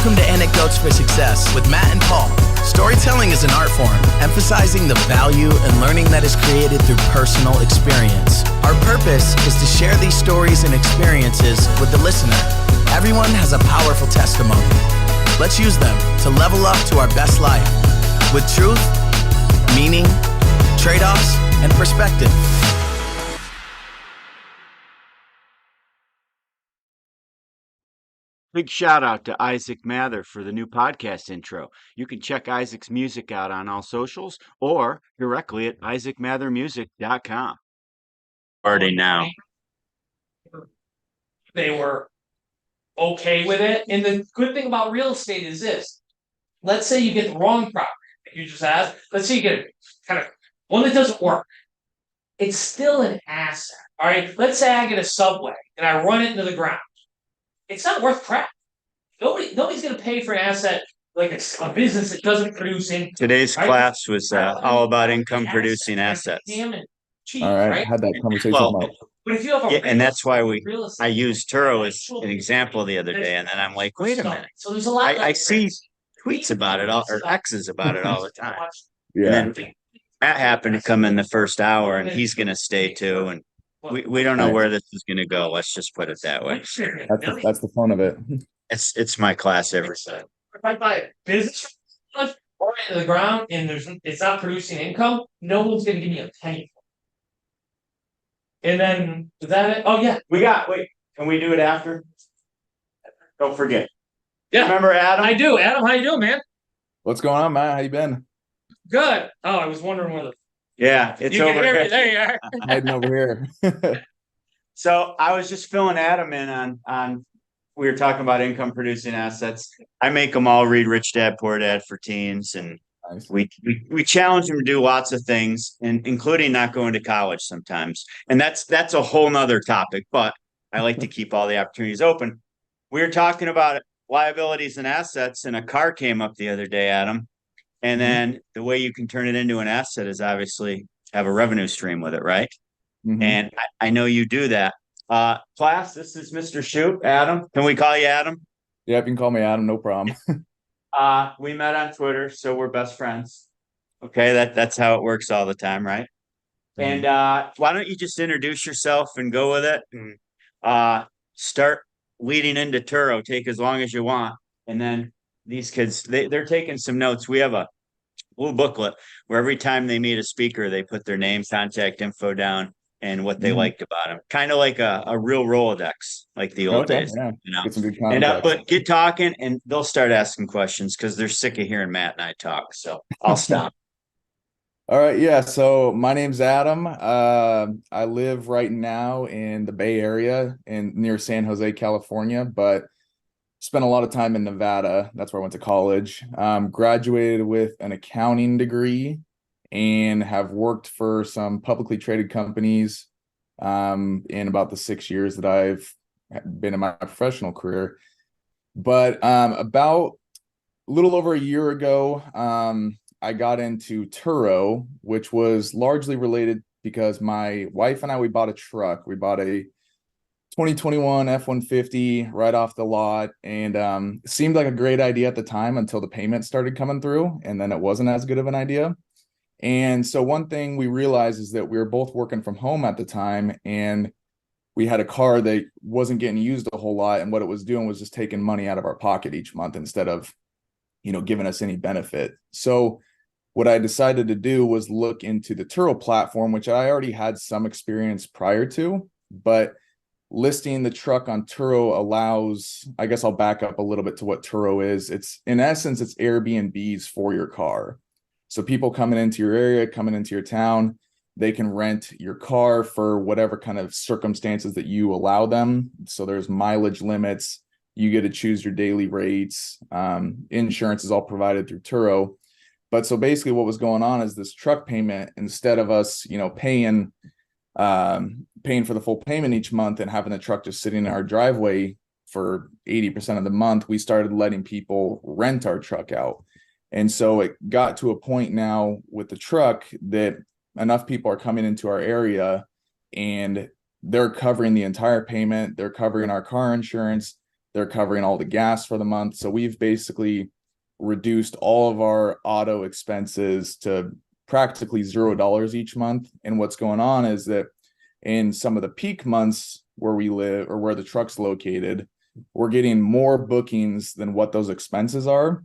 Welcome to Anecdotes for Success with Matt and Paul. Storytelling is an art form, emphasizing the value and learning that is created through personal experience. Our purpose is to share these stories and experiences with the listener. Everyone has a powerful testimony. Let's use them to level up to our best life with truth, meaning, trade-offs, and perspective. Big shout out to Isaac Mather for the new podcast intro. You can check Isaac's music out on all socials or directly at isaacmathermusic.com. Starting now. They were okay with it. And the good thing about real estate is this. Let's say you get the wrong property that you just asked. Let's say you get kind of one that doesn't work. It's still an asset. All right. Let's say I get a Subway and I run it into the ground. It's not worth crap. Nobody's going to pay for an asset like a business that doesn't produce income. Today's right? class was all about income producing assets. Cheap, All right, right? had that conversation. Well, But if you have a yeah, and that's why real estate, I used Turo as an example the other day, and then I'm like, wait a minute. So there's a lot. I see tweets about it all, or X's about it all the time. Yeah. And then Matt happened to come in the first hour, and he's going to stay too. And we don't know where this is going to go. Let's just put it that way. That's the fun of it. It's my class every time. If I buy a business or into the ground and it's not producing income, no one's going to give me a penny. And then is that it? Oh yeah, Wait, can we do it after? Don't forget. yeah. Remember Adam? I do. Adam, how you doing, man? What's going on, Matt? How you been? Good. Oh, I was wondering where Yeah, it's you over can hear me. here. There you are. Heading over here. So I was just filling Adam in on we were talking about income producing assets. I make them all read Rich Dad Poor Dad for teens, and Nice. we challenge them to do lots of things, and including not going to college sometimes. And that's a whole nother topic, but I like to keep all the opportunities open. We were talking about liabilities and assets, and a car came up the other day, Adam. And then the way you can turn it into an asset is obviously have a revenue stream with it, right? Mhm. And I know you do that. Class, this is Mr. Shoup, Adam. Can we call you Adam? Yeah, you can call me Adam, no problem. We met on Twitter, so we're best friends. Okay, that's how it works all the time, right? And why don't you just introduce yourself and go with it, and start leading into Turo. Take as long as you want, and then these kids they're taking some notes. We have a little booklet where every time they meet a speaker, they put their name, contact info down, and what they liked about them. Kind of like a real Rolodex, like the old days. Yeah. You know, Get some good and context. but get talking, and they'll start asking questions because they're sick of hearing Matt and I talk. So I'll stop. All right, yeah. So my name's Adam. I live right now in the Bay Area and near San Jose, California, but spent a lot of time in Nevada. That's where I went to college. Graduated with an accounting degree and have worked for some publicly traded companies in about the 6 years that I've been in my professional career. But about a little over a year ago, I got into Turo, which was largely related because my wife and I, we bought a truck. We bought a 2021 F-150 right off the lot, and it seemed like a great idea at the time until the payments started coming through, and then it wasn't as good of an idea. And so one thing we realized is that we were both working from home at the time, and we had a car that wasn't getting used a whole lot, and what it was doing was just taking money out of our pocket each month instead of, giving us any benefit. So what I decided to do was look into the Turo platform, which I already had some experience prior to, but listing the truck on Turo allows, I guess I'll back up a little bit to what Turo is. It's in essence, it's Airbnbs for your car. So people coming into your area, coming into your town, they can rent your car for whatever kind of circumstances that you allow them. So there's mileage limits. You get to choose your daily rates. Insurance is all provided through Turo. But so basically what was going on is this truck payment, instead of us, paying for the full payment each month and having the truck just sitting in our driveway for 80% of the month, we started letting people rent our truck out. And so it got to a point now with the truck that enough people are coming into our area and they're covering the entire payment. They're covering our car insurance. They're covering all the gas for the month. So we've basically reduced all of our auto expenses to practically $0 each month. And what's going on is that in some of the peak months where we live or where the truck's located, we're getting more bookings than what those expenses are.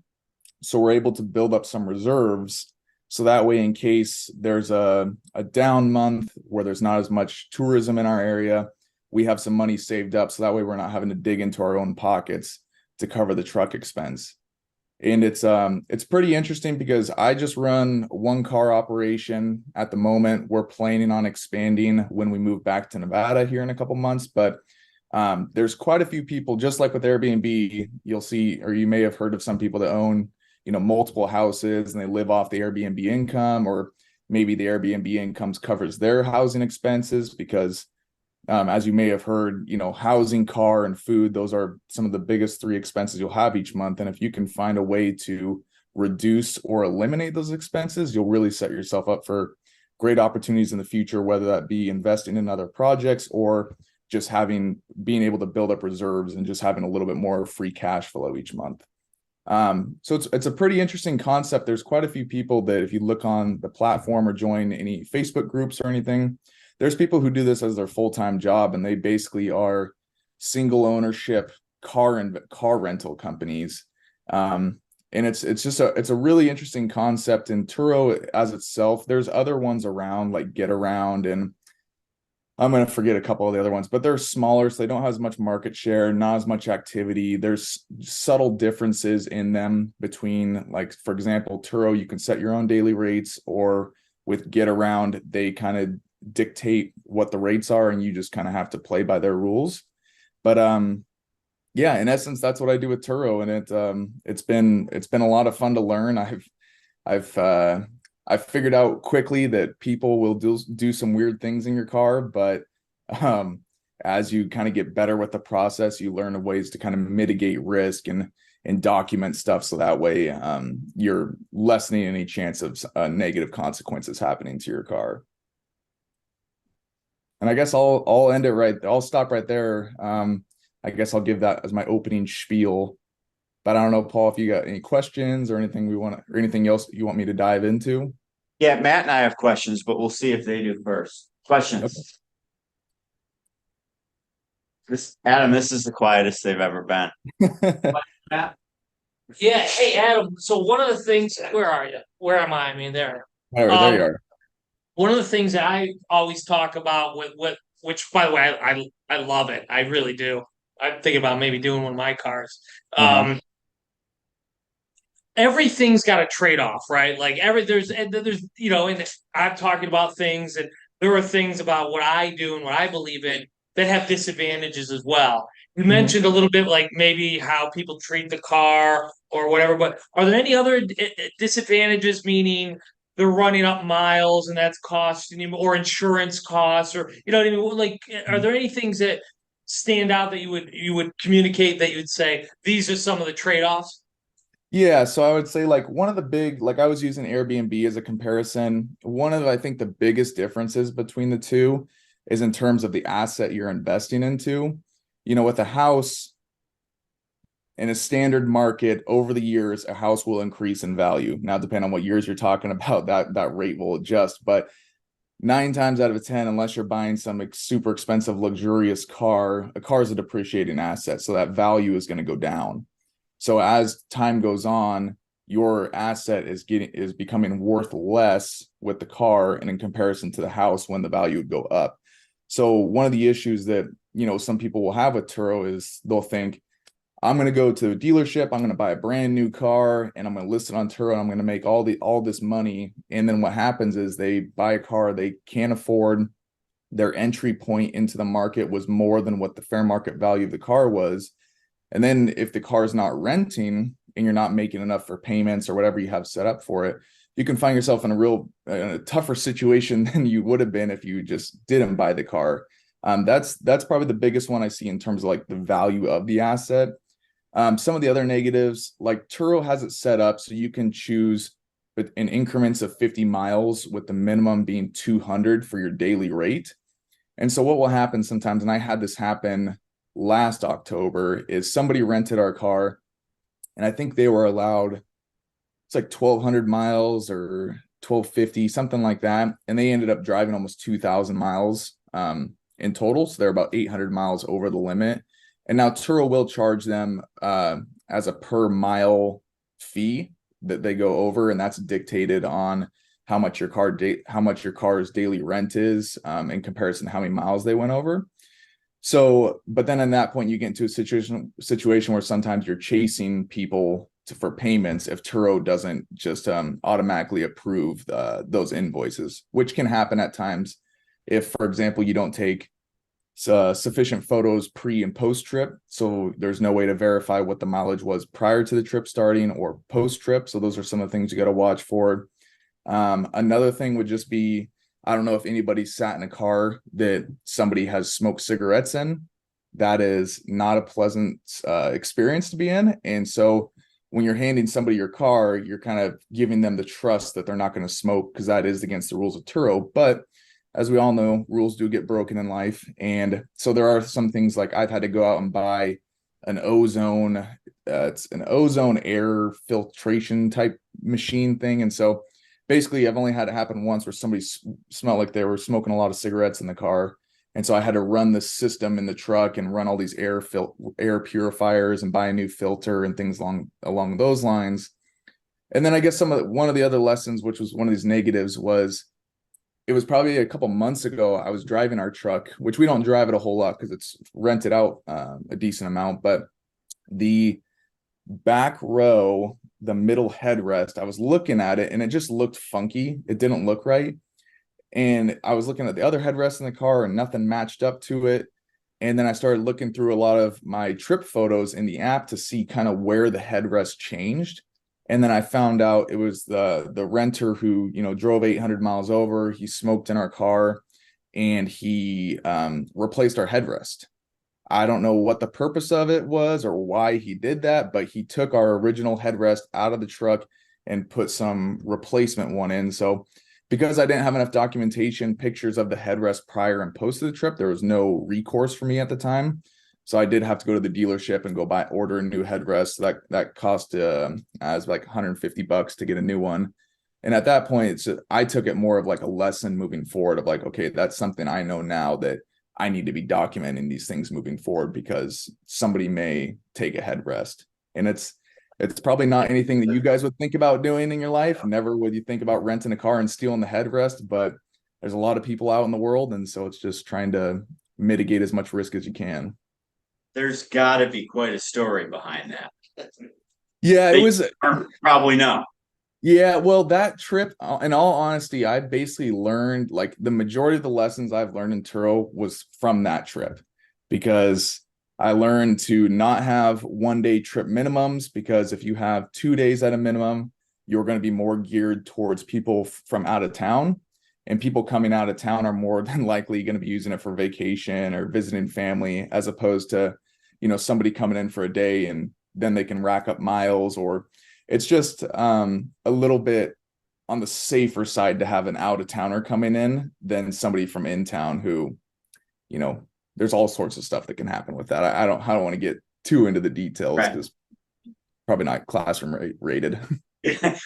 So we're able to build up some reserves. So that way, in case there's a down month where there's not as much tourism in our area, we have some money saved up. So that way we're not having to dig into our own pockets to cover the truck expense. And it's pretty interesting because I just run one car operation at the moment. We're planning on expanding when we move back to Nevada here in a couple months, but there's quite a few people, just like with Airbnb, you'll see, or you may have heard of some people that own, multiple houses and they live off the Airbnb income, or maybe the Airbnb income covers their housing expenses because as you may have heard, housing, car, and food, those are some of the biggest three expenses you'll have each month. And if you can find a way to reduce or eliminate those expenses, you'll really set yourself up for great opportunities in the future, whether that be investing in other projects or just being able to build up reserves and just having a little bit more free cash flow each month. So it's a pretty interesting concept. There's quite a few people that if you look on the platform or join any Facebook groups or anything, there's people who do this as their full-time job, and they basically are single ownership car rental companies. And it's a really interesting concept. In Turo as itself, there's other ones around like Get Around, and I'm going to forget a couple of the other ones, but they're smaller, so they don't have as much market share, not as much activity. There's subtle differences in them between, like, for example, Turo, you can set your own daily rates, or with Get Around, they kind of dictate what the rates are and you just kind of have to play by their rules. But yeah, in essence, that's what I do with Turo, and it's been a lot of fun to learn. I've figured out quickly that people will do some weird things in your car, but as you kind of get better with the process, you learn ways to kind of mitigate risk and document stuff, so that way you're lessening any chance of negative consequences happening to your car. And I guess I'll end it right. I'll stop right there. I guess I'll give that as my opening spiel. But I don't know, Paul, if you got any questions or anything else you want me to dive into. Yeah, Matt and I have questions, but we'll see if they do first. Questions. Okay. Adam, this is the quietest they've ever been. Matt? Yeah. Hey, Adam. So one of the things, where are you? Where am I? I mean, there. There you are. One of the things that I always talk about which, by the way, I love it. I really do. I'm thinking about maybe doing one of my cars. Everything's got a trade-off, right? Like there's and I'm talking about things, and there are things about what I do and what I believe in that have disadvantages as well. You mentioned a little bit like maybe how people treat the car or whatever, but are there any other disadvantages, meaning they're running up miles and that's costing you, or insurance costs, or you know what I mean? Like, are there any things that stand out that you would communicate, that you would say these are some of the trade-offs? Yeah, so I would say like one of the big, like I was using Airbnb as a comparison. One of, I think, the biggest differences between the two is in terms of the asset you're investing into. With a house in a standard market, over the years, a house will increase in value. Now, depending on what years you're talking about, that rate will adjust. But 9 times out of 10, unless you're buying some super expensive, luxurious car, a car is a depreciating asset. So that value is going to go down. So as time goes on, your asset is becoming worth less with the car, and in comparison to the house when the value would go up. So one of the issues that, some people will have with Turo is they'll think, I'm going to go to a dealership, I'm going to buy a brand new car, and I'm going to list it on Turo, and I'm going to make all this money. And then what happens is they buy a car they can't afford. Their entry point into the market was more than what the fair market value of the car was. And then if the car is not renting and you're not making enough for payments or whatever you have set up for it, you can find yourself in a tougher situation than you would have been if you just didn't buy the car. That's probably the biggest one I see in terms of like the value of the asset. Some of the other negatives, like Turo has it set up so you can choose in increments of 50 miles, with the minimum being 200 for your daily rate. And so what will happen sometimes, and I had this happen last October is somebody rented our car, and I think they were allowed, it's like 1,200 miles or 1,250, something like that. And they ended up driving almost 2,000 miles in total. So they're about 800 miles over the limit. And now Turo will charge them as a per mile fee that they go over, and that's dictated on how much your car's daily rent is in comparison to how many miles they went over. So, but then in that point, you get into a situation where sometimes you're chasing people for payments if Turo doesn't just automatically approve those invoices, which can happen at times if, for example, you don't take sufficient photos pre and post trip. So there's no way to verify what the mileage was prior to the trip starting or post trip. So those are some of the things you got to watch for. Another thing would just be, I don't know if anybody sat in a car that somebody has smoked cigarettes in. That is not a pleasant experience to be in. And so when you're handing somebody your car, you're kind of giving them the trust that they're not going to smoke, because that is against the rules of Turo. But as we all know, rules do get broken in life. And so there are some things like I've had to go out and buy an ozone, it's an ozone air filtration type machine thing. And so basically I've only had it happen once where somebody smelled like they were smoking a lot of cigarettes in the car. And so I had to run the system in the truck and run all these air purifiers and buy a new filter and things along those lines. And then I guess one of the other lessons, which was one of these negatives, was it was probably a couple months ago. I was driving our truck, which we don't drive it a whole lot because it's rented out a decent amount, but the back row, the middle headrest, I was looking at it and it just looked funky. It didn't look right. And I was looking at the other headrest in the car and nothing matched up to it. And then I started looking through a lot of my trip photos in the app to see kind of where the headrest changed. And then I found out it was the renter who, drove 800 miles over. He smoked in our car and he replaced our headrest. I don't know what the purpose of it was or why he did that, but he took our original headrest out of the truck and put some replacement one in. So because I didn't have enough documentation, pictures of the headrest prior and post to the trip, there was no recourse for me at the time. So I did have to go to the dealership and order a new headrest. That cost as like $150 to get a new one. And at that point, I took it more of like a lesson moving forward of like, okay, that's something I know now that I need to be documenting these things moving forward because somebody may take a headrest. And it's probably not anything that you guys would think about doing in your life. Never would you think about renting a car and stealing the headrest, but there's a lot of people out in the world. And so it's just trying to mitigate as much risk as you can. There's got to be quite a story behind that. Yeah, it was probably no. Yeah, well, that trip, in all honesty, I basically learned like the majority of the lessons I've learned in Turo was from that trip, because I learned to not have 1-day trip minimums, because if you have 2 days at a minimum, you're going to be more geared towards people from out of town, and people coming out of town are more than likely going to be using it for vacation or visiting family, as opposed to, somebody coming in for a day and then they can rack up miles. Or it's just a little bit on the safer side to have an out of towner coming in than somebody from in town who, there's all sorts of stuff that can happen with that. I don't want to get too into the details because probably not classroom rated.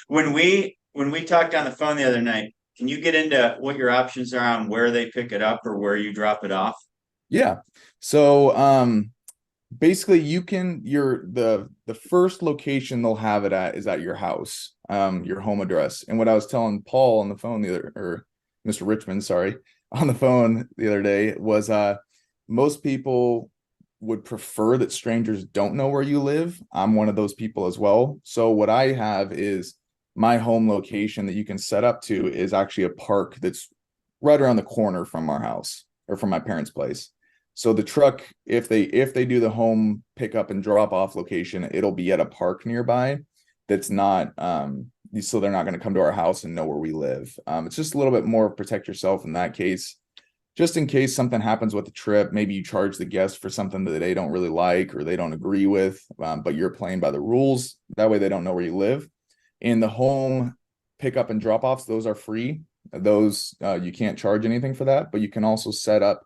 When we talked on the phone the other night, can you get into what your options are on where they pick it up or where you drop it off? Yeah. So basically the first location they'll have it at is at your house, your home address. And what I was telling Paul on the phone or Mr. Richmond, sorry, on the phone the other day was most people would prefer that strangers don't know where you live. I'm one of those people as well. So what I have is my home location that you can set up to is actually a park that's right around the corner from our house or from my parents' place. So the truck, if they do the home pickup and drop off location, it'll be at a park nearby that's not so they're not going to come to our house and know where we live. It's just a little bit more protect yourself in that case, just in case something happens with the trip. Maybe you charge the guest for something that they don't really like or they don't agree with, but you're playing by the rules. That way they don't know where you live. And the home pickup and drop offs, those are free. Those you can't charge anything for that, but you can also set up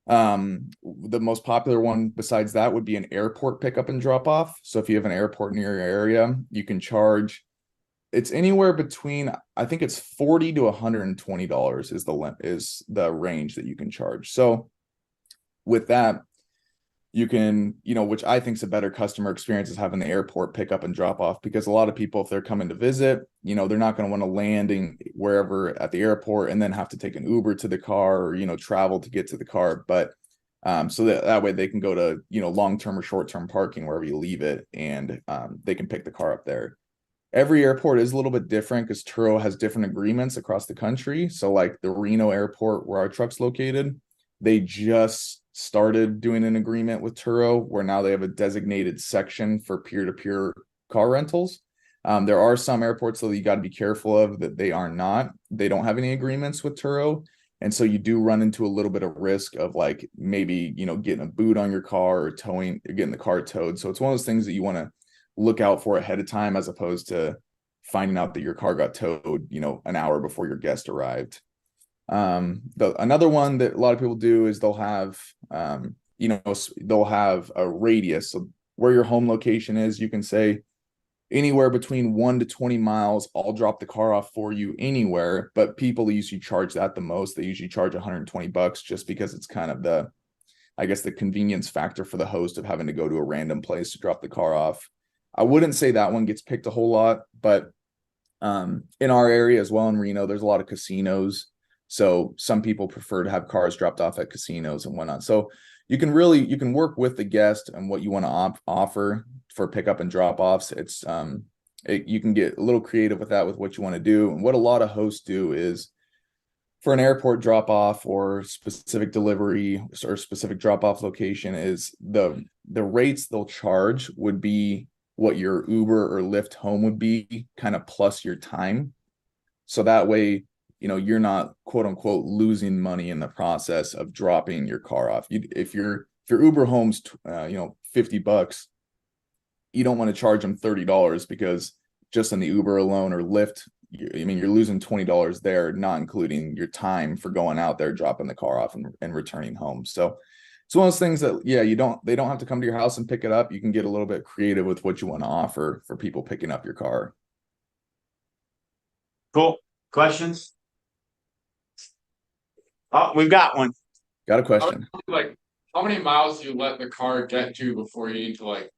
The most popular one besides that would be an airport pickup and drop off. So if you have an airport near your area, you can charge, it's anywhere between, I think it's $40 to $120 is the range that you can charge. So with that, you can, which I think is a better customer experience, is having the airport pick up and drop off, because a lot of people, if they're coming to visit, they're not going to want to landing wherever at the airport and then have to take an Uber to the car, or, travel to get to the car. But so that way they can go to, long-term or short-term parking wherever you leave it, and they can pick the car up there. Every airport is a little bit different because Turo has different agreements across the country. So like the Reno airport where our truck's located, they just started doing an agreement with Turo where now they have a designated section for peer-to-peer car rentals. There are some airports that you got to be careful of that they don't have any agreements with Turo. And so you do run into a little bit of risk of like maybe, getting a boot on your car or getting the car towed. So it's one of those things that you want to look out for ahead of time, as opposed to finding out that your car got towed, an hour before your guest arrived. Another one that a lot of people do is they'll have a radius. So where your home location is, you can say anywhere between 1 to 20 miles, I'll drop the car off for you anywhere. But people usually charge that the most. They usually charge $120 just because it's kind of the convenience factor for the host of having to go to a random place to drop the car off. I wouldn't say that one gets picked a whole lot, but in our area as well in Reno, there's a lot of casinos. So some people prefer to have cars dropped off at casinos and whatnot. So you can work with the guest and what you want to offer for pickup and drop offs. It's you can get a little creative with that, with what you want to do. And what a lot of hosts do is, for an airport drop off or specific delivery or specific drop off location, is the rates they'll charge would be what your Uber or Lyft home would be, kind of plus your time. So that way, you're not quote unquote losing money in the process of dropping your car off. If your Uber home's $50, you don't want to charge them $30, because just in the Uber alone or Lyft, you're losing $20 there, not including your time for going out there, dropping the car off and returning home. So it's one of those things that, they don't have to come to your house and pick it up. You can get a little bit creative with what you want to offer for people picking up your car. Cool. Questions? Oh, we've got one. Got a question. Like, how many miles do you let the car get to before you need to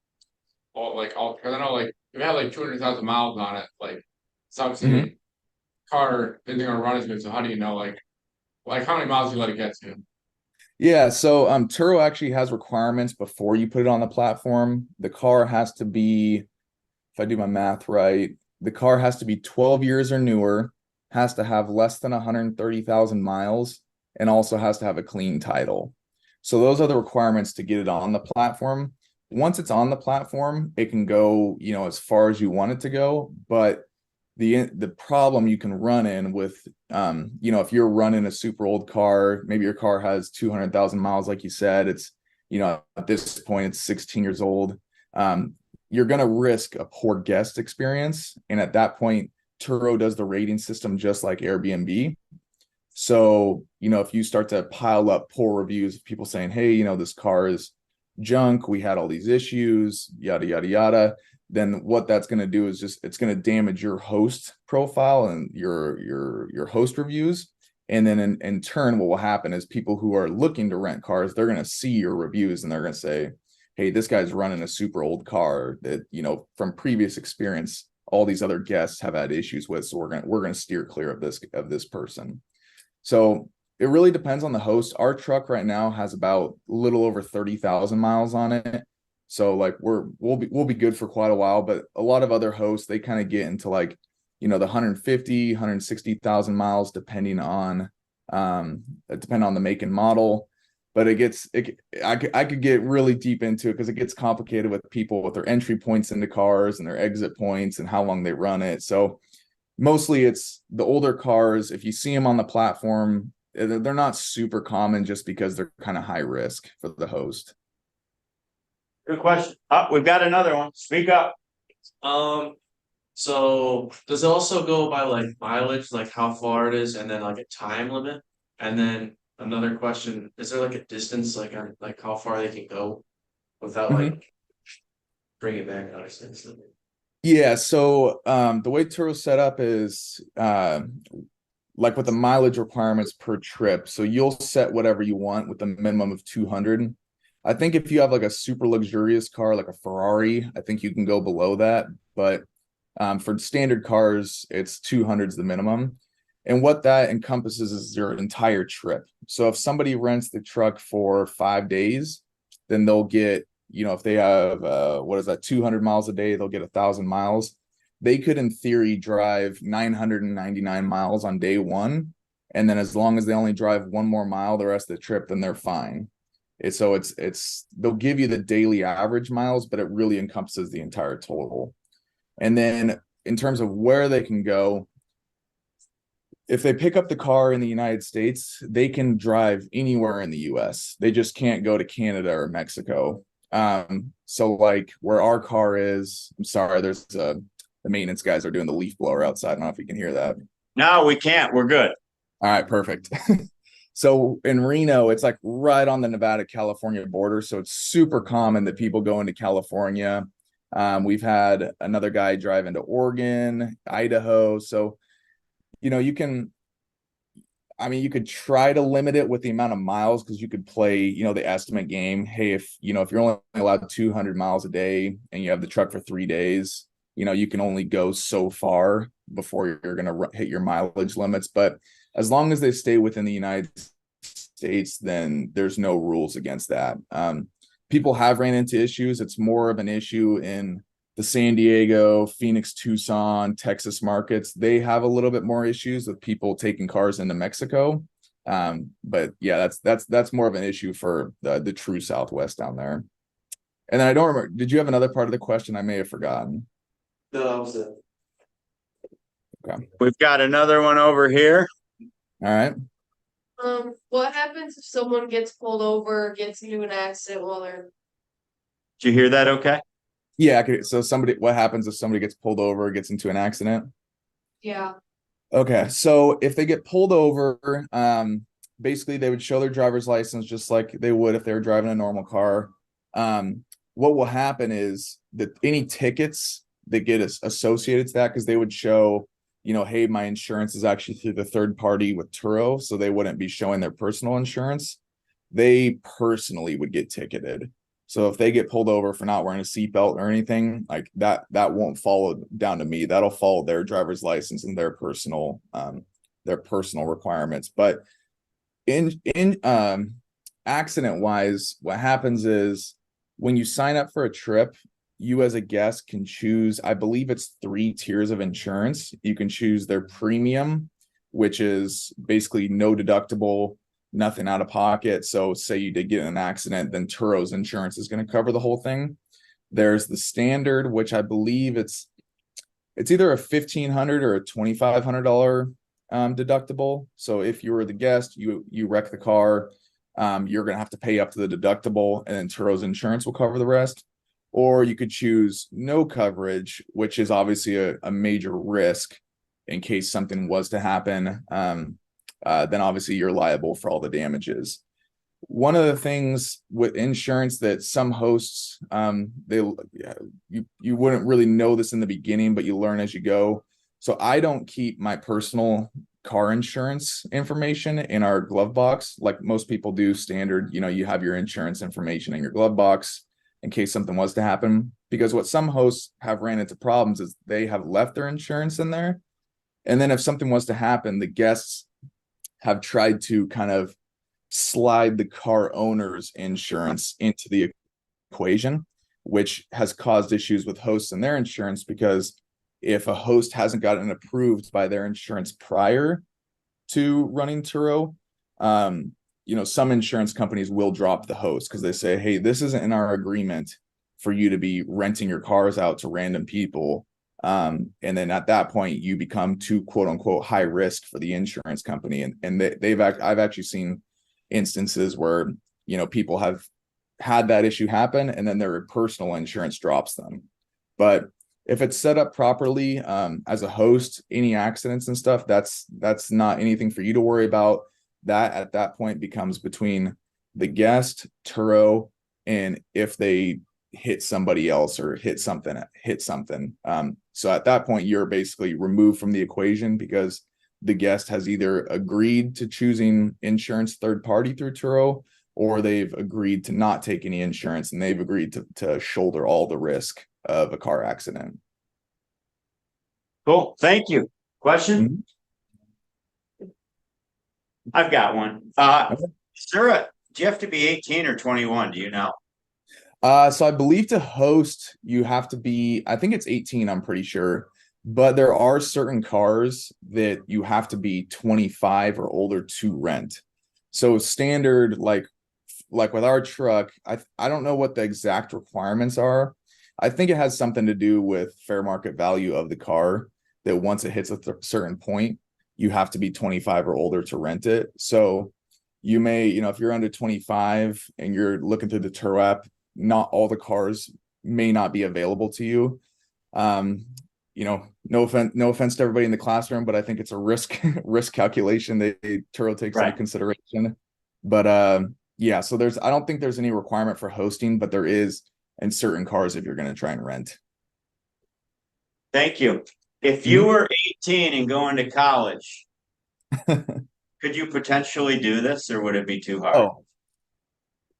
because I know like if you have like 200,000 miles on it, like it's obviously car isn't gonna run as good. So how do you know like how many miles do you let it get to? Yeah, so Turo actually has requirements before you put it on the platform. The car has to be, if I do my math right, the car has to be 12 years or newer, has to have less than 130,000 miles, and also has to have a clean title. So those are the requirements to get it on the platform. Once it's on the platform, it can go, as far as you want it to go. But the problem you can run in with, if you're running a super old car, maybe your car has 200,000 miles, like you said, it's, at this point, it's 16 years old. You're going to risk a poor guest experience. And at that point, Turo does the rating system just like Airbnb. So, if you start to pile up poor reviews of people saying, hey, this car is junk, we had all these issues, yada, yada, yada, then what that's going to do is it's going to damage your host profile and your host reviews. And then in turn, what will happen is people who are looking to rent cars, they're going to see your reviews and they're going to say, hey, this guy's running a super old car that, from previous experience, all these other guests have had issues with. So we're going to steer clear of this person. So it really depends on the host. Our truck right now has about a little over 30,000 miles on it. So like we'll be good for quite a while, but a lot of other hosts, they kind of get into like, the 150, 160,000 miles, depending on the make and model. But I could get really deep into it because it gets complicated with people with their entry points into cars and their exit points and how long they run it. So mostly it's the older cars. If you see them on the platform, they're not super common just because they're kind of high risk for the host. Good question. Oh, we've got another one. Speak up. So does it also go by like mileage, like how far it is, and then like a time limit? And then another question, is there like a distance, like on, like how far they can go without Mhm. like bring it back, obviously? So, Yeah, so the way Turo's set up is like with the mileage requirements per trip. So you'll set whatever you want with a minimum of 200. I think if you have like a super luxurious car like a Ferrari, I think you can go below that. But for standard cars, it's 200 is the minimum. And what that encompasses is your entire trip. So if somebody rents the truck for 5 days, then they'll get, if they have what is that, 200 miles a day, they'll get 1,000 miles. They could in theory drive 999 miles on day one, and then as long as they only drive one more mile the rest of the trip, then they're fine. It's they'll give you the daily average miles, but it really encompasses the entire total. And then in terms of where they can go, if they pick up the car in the United States, they can drive anywhere in the US. They just can't go to Canada or Mexico. So like where our car is, I'm sorry, there's the maintenance guys are doing the leaf blower outside. I don't know if you can hear that. No, we can't. We're good. All right, perfect. So in Reno, it's like right on the Nevada-California border. So it's super common that people go into California. We've had another guy drive into Oregon, Idaho. So, you can, you could try to limit it with the amount of miles because you could play, the estimate game. Hey, if you're only allowed 200 miles a day and you have the truck for 3 days, you can only go so far before you're going to hit your mileage limits. But as long as they stay within the United States, then there's no rules against that. People have ran into issues. It's more of an issue in the San Diego, Phoenix, Tucson, Texas markets. They have a little bit more issues with people taking cars into Mexico. But yeah, that's more of an issue for the true Southwest down there. And then I don't remember, did you have another part of the question I may have forgotten? no, that was it. Okay. We've got another one over here. All right. What happens if someone gets pulled over, gets into an accident while they're Did you hear that? Okay. Yeah. So what happens if somebody gets pulled over, gets into an accident? yeah. Okay. So if they get pulled over, basically they would show their driver's license just like they would if they were driving a normal car. What will happen is that any tickets that get associated to that, because they would show, hey, my insurance is actually through the third party with Turo, so they wouldn't be showing their personal insurance. They personally would get ticketed. So if they get pulled over for not wearing a seatbelt or anything like that, that won't fall down to me. That'll follow their driver's license and their personal requirements. But in accident wise, what happens is when you sign up for a trip, you as a guest can choose, I believe it's 3 tiers of insurance. You can choose their premium, which is basically no deductible, nothing out of pocket. So say you did get in an accident, then Turo's insurance is going to cover the whole thing. There's the standard, which I believe it's either a $1,500 or a $2,500 deductible. So if you were the guest, you wreck the car, you're going to have to pay up to the deductible, and then Turo's insurance will cover the rest. Or you could choose no coverage, which is obviously a major risk in case something was to happen. Then obviously you're liable for all the damages. One of the things with insurance that some hosts, you wouldn't really know this in the beginning, but you learn as you go. So I don't keep my personal car insurance information in our glove box like most people do standard. You have your insurance information in your glove box in case something was to happen, because what some hosts have ran into problems is they have left their insurance in there. And then if something was to happen, the guests have tried to kind of slide the car owner's insurance into the equation, which has caused issues with hosts and their insurance, because if a host hasn't gotten approved by their insurance prior to running Turo, some insurance companies will drop the host because they say, hey, this isn't in our agreement for you to be renting your cars out to random people. And then at that point, you become too quote unquote high risk for the insurance company. And I've actually seen instances where, people have had that issue happen and then their personal insurance drops them. But if it's set up properly, as a host, any accidents and stuff, that's not anything for you to worry about. that at that point becomes between the guest, Turo, and if they hit somebody else or hit something. So at that point, you're basically removed from the equation because the guest has either agreed to choosing insurance third party through Turo, or they've agreed to not take any insurance and they've agreed to shoulder all the risk of a car accident. Cool. Thank you. Question? Mhm. I've got one. Do you have to be 18 or 21? Do you know? So I believe to host, you have to be, I think it's 18, I'm pretty sure. But there are certain cars that you have to be 25 or older to rent. So standard, like with our truck, I don't know what the exact requirements are. I think it has something to do with fair market value of the car, that once it hits a certain point, you have to be 25 or older to rent it. So you may, if you're under 25 and you're looking through the Turo app, not all the cars may not be available to you. No offense to everybody in the classroom, but I think it's a risk calculation that Turo takes into consideration. But yeah, so I don't think there's any requirement for hosting, but there is in certain cars if you're going to try and rent. Thank you. If you were 18 and going to college, could you potentially do this, or would it be too hard? Oh,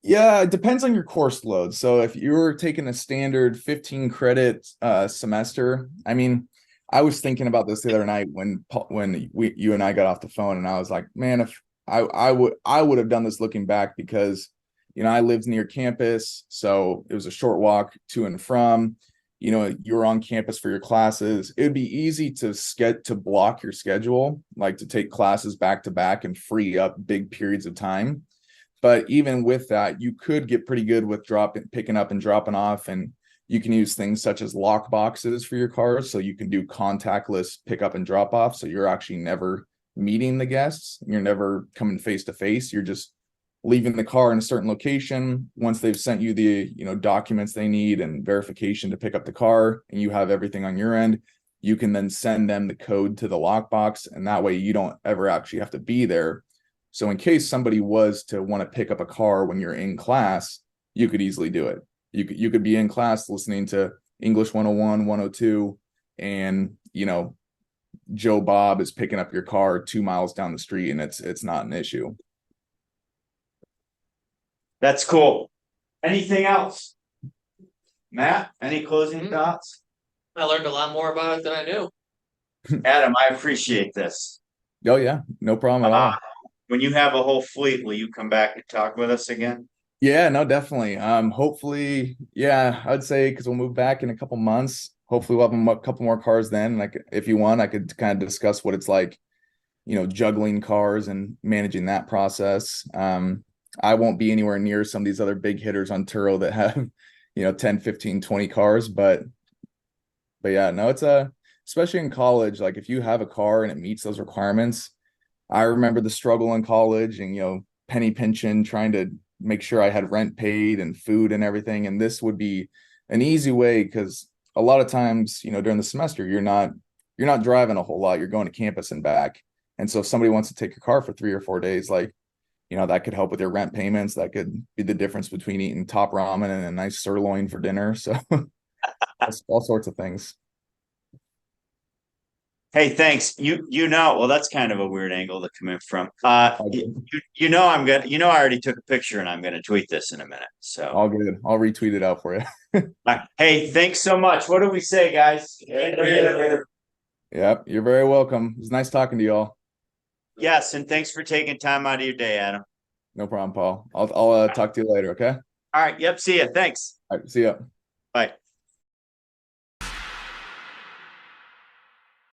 yeah, it depends on your course load. So if you're taking a standard 15 credit semester, I mean, I was thinking about this the other night when you and I got off the phone, and I was like, man, if I would have done this looking back, because I lived near campus, so it was a short walk to and from. You were on campus for your classes. It would be easy to block your schedule, like to take classes back to back and free up big periods of time. But even with that, you could get pretty good with picking up and dropping off, and you can use things such as lock boxes for your cars, so you can do contactless pickup and drop off. So you're actually never meeting the guests. You're never coming face to face. You're just leaving the car in a certain location. Once they've sent you the documents they need and verification to pick up the car, and you have everything on your end, you can then send them the code to the lockbox, and that way you don't ever actually have to be there. So in case somebody was to want to pick up a car when you're in class, you could easily do it. You could be in class listening to English 101, 102, and Joe Bob is picking up your car 2 miles down the street, and it's not an issue. That's cool. Anything else? Matt, any closing thoughts? I learned a lot more about it than I knew. Adam, I appreciate this. Oh yeah, no problem at all. When you have a whole fleet, will you come back and talk with us again? Yeah, no, definitely. Hopefully, yeah, I'd say, because we'll move back in a couple months. Hopefully we'll have a couple more cars then. Like, if you want, I could kind of discuss what it's like, juggling cars and managing that process. I won't be anywhere near some of these other big hitters on Turo that have, 10, 15, 20 cars. But yeah, no, it's especially in college, like if you have a car and it meets those requirements. I remember the struggle in college and, penny pinching, trying to make sure I had rent paid and food and everything. And this would be an easy way, because a lot of times, during the semester, you're not driving a whole lot. You're going to campus and back. And so if somebody wants to take your car for 3 or 4 days, like, that could help with your rent payments. That could be the difference between eating top ramen and a nice sirloin for dinner. So all sorts of things. Hey, thanks. Well, that's kind of a weird angle to come in from. I already took a picture and I'm gonna tweet this in a minute. So all good. I'll retweet it out for you. Hey, thanks so much. What do we say, guys? Yep, you're very welcome. It was nice talking to you all. Yes, and thanks for taking time out of your day, Adam. No problem, Paul. I'll talk to you later, okay? All right. Yep. See ya. Thanks. All right, see ya. Bye.